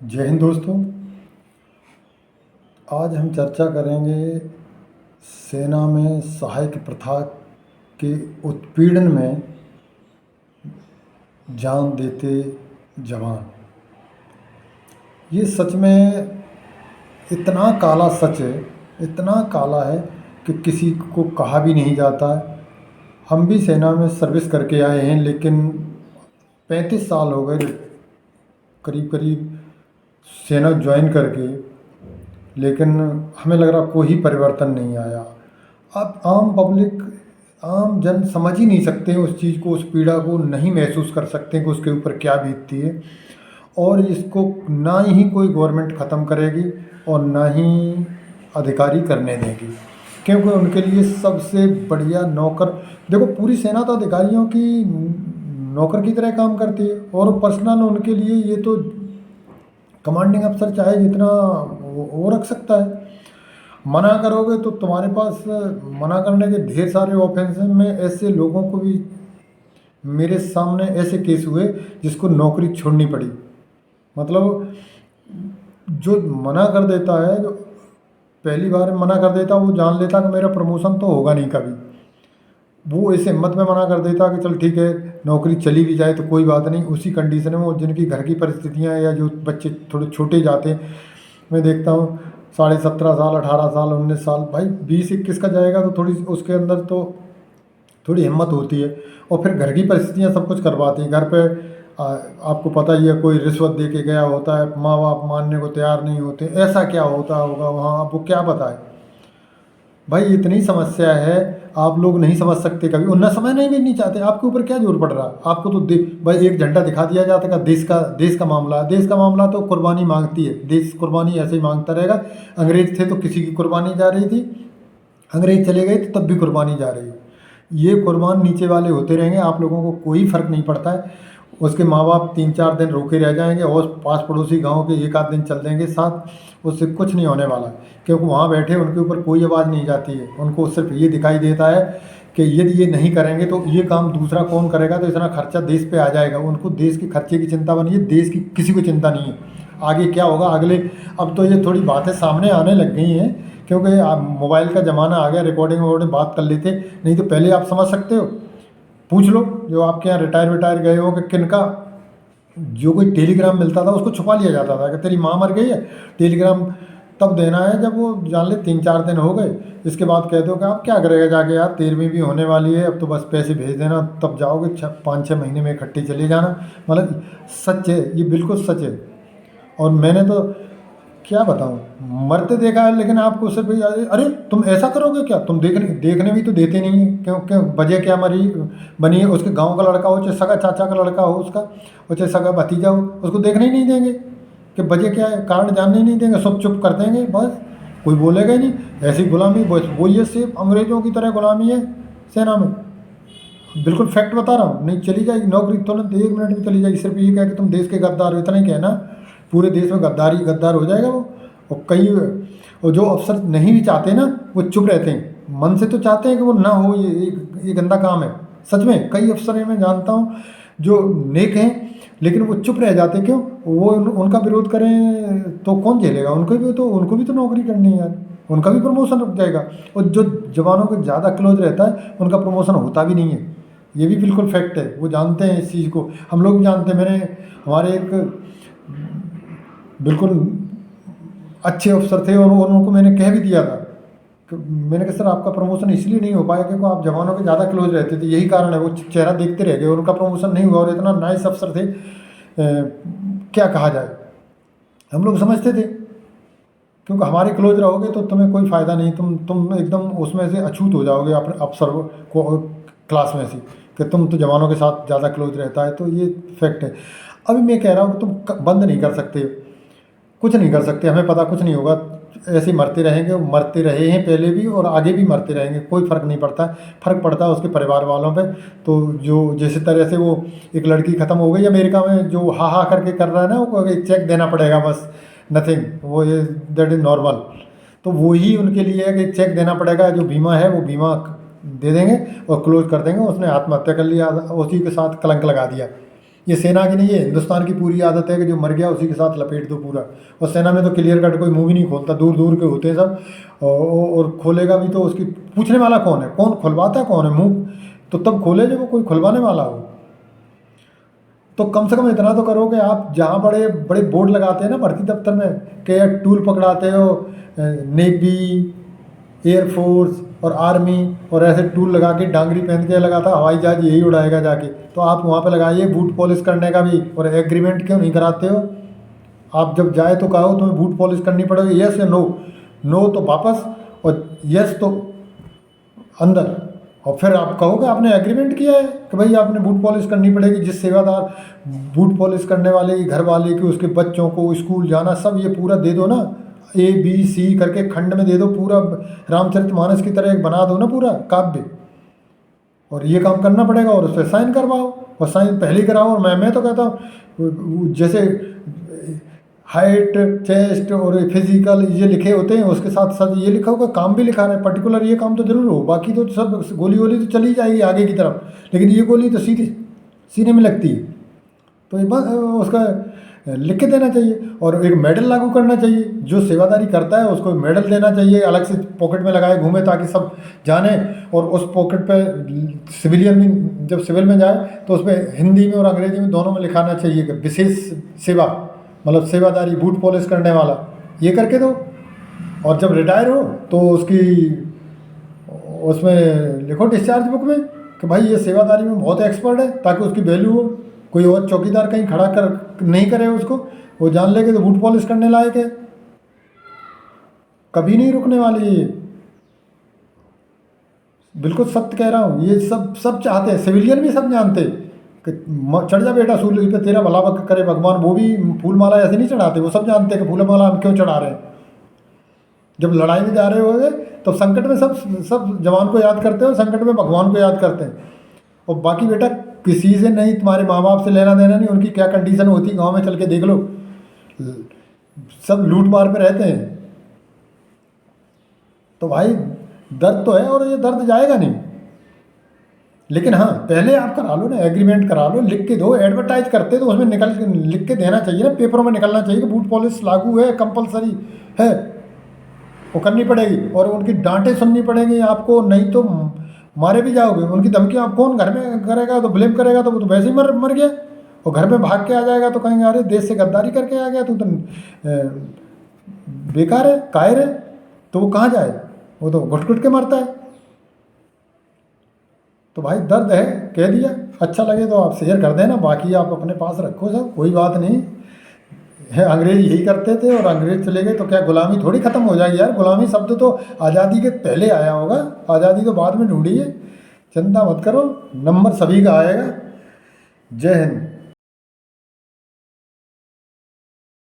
जय हिंद दोस्तों। आज हम चर्चा करेंगे सेना में सहायक प्रथा के उत्पीड़न में जान देते जवान। ये सच में इतना काला सच है, इतना काला है कि किसी को कहा भी नहीं जाता है। हम भी सेना में सर्विस करके आए हैं, लेकिन 35 साल हो गए करीब करीब सेना ज्वाइन करके, लेकिन हमें लग रहा कोई परिवर्तन नहीं आया। अब आम पब्लिक, आम जन समझ ही नहीं सकते हैं उस चीज़ को, उस पीड़ा को नहीं महसूस कर सकते हैं कि उसके ऊपर क्या बीतती है। और इसको ना ही कोई गवर्नमेंट ख़त्म करेगी और ना ही अधिकारी करने देगी, क्योंकि उनके लिए सबसे बढ़िया नौकर, देखो पूरी सेना तो अधिकारियों की नौकर की तरह काम करती है, और पर्सनल उनके लिए ये तो कमांडिंग अफसर चाहे जितना वो रख सकता है। मना करोगे तो तुम्हारे पास मना करने के ढेर सारे ऑप्शन में ऐसे लोगों को भी, मेरे सामने ऐसे केस हुए जिसको नौकरी छोड़नी पड़ी। मतलब जो मना कर देता है, जो पहली बार मना कर देता, वो जान लेता कि मेरा प्रमोशन तो होगा नहीं कभी। वो इस हिम्मत में मना कर देता कि चल ठीक है, नौकरी चली भी जाए तो कोई बात नहीं। उसी कंडीशन में वो, जिनकी घर की परिस्थितियाँ या जो बच्चे थोड़े छोटे जाते हैं, मैं देखता हूँ 17.5 साल, 18 साल, 19 साल, भाई 20-21 का जाएगा तो थोड़ी उसके अंदर तो थोड़ी हिम्मत होती है। और फिर घर की परिस्थितियाँ सब कुछ करवाती हैं। घर पे आपको पता ही है, कोई रिश्वत दे के गया होता है, माँ बाप मानने को तैयार नहीं होते, ऐसा क्या होता होगा वहाँ, अब वो क्या बताए। भाई इतनी समस्या है, आप लोग नहीं समझ सकते कभी, उन्ना समझना ही नहीं चाहते। आपके ऊपर क्या जोर पड़ रहा है? आपको तो भाई एक झंडा दिखा दिया जाता है, देश का मामला, देश का मामला तो कुर्बानी मांगती है, देश कुर्बानी ऐसे ही मांगता रहेगा। अंग्रेज थे तो किसी की कुर्बानी जा रही थी, अंग्रेज चले गए तो तब भी कुर्बानी जा रही है। ये कुर्बान नीचे वाले होते रहेंगे, आप लोगों को कोई फ़र्क नहीं पड़ता है। उसके माँ बाप 3-4 दिन रोके रह जाएंगे और पास पड़ोसी गांव के एक आध दिन चल देंगे साथ, उससे कुछ नहीं होने वाला, क्योंकि वहाँ बैठे उनके ऊपर कोई आवाज़ नहीं जाती है। उनको सिर्फ ये दिखाई देता है कि यदि ये नहीं करेंगे तो ये काम दूसरा कौन करेगा, तो इतना खर्चा देश पे आ जाएगा। उनको देश के खर्चे की चिंता बनी है, देश की किसी को चिंता नहीं है आगे क्या होगा अगले। अब तो ये थोड़ी बातें सामने आने लग गई हैं, क्योंकि आप मोबाइल का ज़माना आ गया, रिकॉर्डिंग वॉर्डिंग बात कर लेते। नहीं तो पहले आप समझ सकते हो, पूछ लो जो आपके यहाँ रिटायर गए हो कि किनका, जो कोई टेलीग्राम मिलता था उसको छुपा लिया जाता था कि तेरी माँ मर गई है, टेलीग्राम तब देना है जब वो जान ले 3-4 दिन हो गए। इसके बाद कह दो कि आप क्या करेगा जाके, यार 13वीं भी होने वाली है, अब तो बस पैसे भेज देना, तब जाओगे 5-6 महीने में इकट्ठे चले जाना। मतलब सच है, ये बिल्कुल सच है। और मैंने तो क्या बताऊँ, मरते देखा है, लेकिन आपको सिर्फ अरे तुम ऐसा करोगे क्या, तुम देखने देखने भी तो देते नहीं है। क्यों क्यों वजह क्या मरी बनी है? उसके गांव का लड़का हो, चाहे सगा चाचा का लड़का हो उसका, और चाहे सगा भतीजा हो, उसको देखने ही नहीं देंगे कि वजह क्या है, कारण जानने ही नहीं देंगे, सब चुप कर देंगे, बस कोई बोलेगा ही नहीं। ऐसी गुलामी, बस वही है, सिर्फ अंग्रेज़ों की तरह गुलामी है सेना में। बिल्कुल फैक्ट बता रहा हूँ, नहीं चली जाएगी नौकरी तुरंत 1 मिनट में चली जाएगी। सिर्फ ये कह कि तुम देश के गद्दार हो, इतना ही कहना, पूरे देश में गद्दार हो जाएगा वो। और कई, और जो अफसर नहीं भी चाहते ना, वो चुप रहते हैं, मन से तो चाहते हैं कि वो ना हो, ये गंदा काम है। सच में कई अफसर मैं जानता हूँ जो नेक हैं, लेकिन वो चुप रह जाते। क्यों? वो उनका विरोध करें तो कौन झेलेगा? उनको भी तो नौकरी करनी है यार, उनका भी प्रमोशन रुक जाएगा। और जो जवानों के ज़्यादा क्लोज रहता है उनका प्रमोशन होता भी नहीं है, ये भी बिल्कुल फैक्ट है। वो जानते हैं इस चीज़ को, हम लोग भी जानते हैं। हमारे एक बिल्कुल अच्छे अफसर थे, और उनको मैंने कह भी दिया था कि मैंने कहा सर आपका प्रमोशन इसलिए नहीं हो पाया क्योंकि आप जवानों के ज़्यादा क्लोज रहते थे, यही कारण है। वो चेहरा देखते रह गए, उनका प्रमोशन नहीं हुआ, और इतना नाइस अफसर थे, क्या कहा जाए। हम लोग समझते थे क्योंकि हमारे क्लोज रहोगे तो तुम्हें कोई फ़ायदा नहीं, तुम एकदम उसमें से अछूत हो जाओगे अपने अफसर को क्लास में से, कि तुम तो जवानों के साथ ज़्यादा क्लोज रहता है। तो ये फैक्ट है। अभी मैं कह रहा हूँ कि तुम बंद नहीं कर सकते, कुछ नहीं कर सकते, हमें पता कुछ नहीं होगा, ऐसे ही मरते रहेंगे। मरते रहे हैं पहले भी और आगे भी मरते रहेंगे, कोई फ़र्क नहीं पड़ता। फ़र्क पड़ता है उसके परिवार वालों पे। तो जो जिस तरह से वो एक लड़की ख़त्म हो गई अमेरिका में, जो हा हा करके कर रहा है ना, वो एक चेक देना पड़ेगा बस, नथिंग, वो ये दैट इज़ नॉर्मल। तो वो ही उनके लिए है कि चेक देना पड़ेगा, जो बीमा है वो बीमा दे देंगे और क्लोज कर देंगे। उसने आत्महत्या कर लिया, उसी के साथ कलंक लगा दिया। ये सेना की नहीं है, हिंदुस्तान की पूरी आदत है कि जो मर गया उसी के साथ लपेट दो पूरा। और सेना में तो क्लियर कट कोई मुंह भी नहीं खोलता, दूर दूर के होते हैं सब। और खोलेगा भी तो उसकी पूछने वाला कौन है, कौन खुलवाता कौन है मुंह, तो तब खोले जब वो कोई खुलवाने वाला हो। तो कम से कम इतना तो करो कि आप जहाँ बड़े बड़े बोर्ड लगाते हैं ना भर्ती दफ्तर में कि टूल पकड़ाते हो, नेवी, एयरफोर्स और आर्मी, और ऐसे टूल लगा के डांगरी पहन के लगा था हवाई जहाज यही उड़ाएगा जाके, तो आप वहाँ पे लगाइए बूट पॉलिश करने का भी। और एग्रीमेंट क्यों नहीं कराते हो? आप जब जाए तो कहो तुम्हें बूट पॉलिश करनी पड़ेगी, यस या नो, नो तो वापस और यस तो अंदर। और फिर आप कहोगे आपने एग्रीमेंट किया है कि भाई आपने बूट पॉलिश करनी पड़ेगी। जिस सेवादार बूट पॉलिश करने वाले की घर वाले की उसके बच्चों को स्कूल जाना सब ये पूरा दे दो ना, ABC करके खंड में दे दो पूरा, रामचरितमानस की तरह एक बना दो ना पूरा काव्य, और ये काम करना पड़ेगा। और उस पर साइन करवाओ, और साइन पहले कराओ। और मैं तो कहता हूँ जैसे हाइट, चेस्ट और फिजिकल ये लिखे होते हैं, उसके साथ साथ ये लिखा होगा काम भी लिखा है पर्टिकुलर, ये काम तो जरूर हो। बाकी तो सब गोली वोली तो चली जाएगी आगे की तरफ, लेकिन ये गोली तो सीधे सीने में लगती है। तो ये बस उसका लिख के देना चाहिए। और एक मेडल लागू करना चाहिए, जो सेवादारी करता है उसको मेडल देना चाहिए, अलग से पॉकेट में लगाए घूमे ताकि सब जाने। और उस पॉकेट पे सिविलियन में जब सिविल में जाए तो उस पर हिंदी में और अंग्रेजी में दोनों में लिखाना चाहिए कि विशेष सेवा, मतलब सेवादारी बूट पॉलिश करने वाला, ये करके दो। और जब रिटायर हो तो उसकी उसमें लिखो डिस्चार्ज बुक में कि भाई ये सेवादारी में बहुत एक्सपर्ट है, ताकि उसकी वैल्यू हो। कोई और चौकीदार कहीं खड़ा कर नहीं करे उसको, वो जान ले कि तो बूट पॉलिश करने लायक है। कभी नहीं रुकने वाली है ये, बिल्कुल सत्य कह रहा हूँ। ये सब सब चाहते हैं, सिविलियन भी सब जानते हैं कि चढ़ जा बेटा सूली पे, तेरा भला करे भगवान। वो भी फूल माला ऐसे नहीं चढ़ाते, वो सब जानते हैं कि फूल माला हम क्यों चढ़ा रहे हैं। जब लड़ाई में जा रहे होंगे तो संकट में सब सब जवान को याद करते हैं, और संकट में भगवान को याद करते हैं। और बाकी बेटा किसी से नहीं, तुम्हारे माँ बाप से लेना देना नहीं, उनकी क्या कंडीशन होती है गाँव में चल के देख लो, सब लूट मार पे रहते हैं। तो भाई दर्द तो है, और ये दर्द जाएगा नहीं। लेकिन हाँ, पहले आप करा लो ना, एग्रीमेंट करा लो, लिख के दो। एडवर्टाइज करते तो उसमें लिख के देना चाहिए ना, पेपरों में निकलना चाहिए कि बूट पॉलिश लागू है, कंपलसरी है, वो करनी पड़ेगी। और उनकी डांटें सुननी पड़ेंगी आपको, नहीं तो मारे भी जाओगे। उनकी धमकी आप कौन घर में करेगा, तो ब्लेम करेगा तो वो तो वैसे ही मर गया। और घर में भाग के आ जाएगा तो कहेंगे अरे देश से गद्दारी करके आ गया, तू तो बेकार है, कायर है। तो वो कहाँ जाए, वो तो घुट घुट के मरता है। तो भाई दर्द है, कह दिया। अच्छा लगे तो आप शेयर कर देना, बाकी आप अपने पास रखो सब, कोई बात नहीं है। अंग्रेज यही करते थे, और अंग्रेज चले गए तो क्या गुलामी थोड़ी ख़त्म हो जाएगी यार। गुलामी शब्द तो आज़ादी के पहले आया होगा, आज़ादी तो बाद में ढूंढी है। चिंता मत करो, नंबर सभी का आएगा। जय हिंद।